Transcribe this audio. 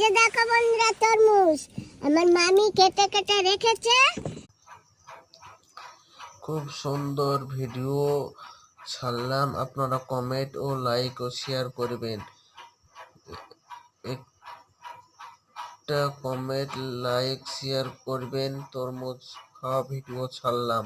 যে দেখো বন্ধুরা তরমুজ আমার মামি কেটে কেটে রেখেছে। খুব সুন্দর ভিডিও ছাড়লাম, আপনারা কমেন্ট ও লাইক ও শেয়ার করবেন। একটা কমেন্ট লাইক শেয়ার করবেন। তরমুজ খাওয়া ভিডিও ছাড়লাম।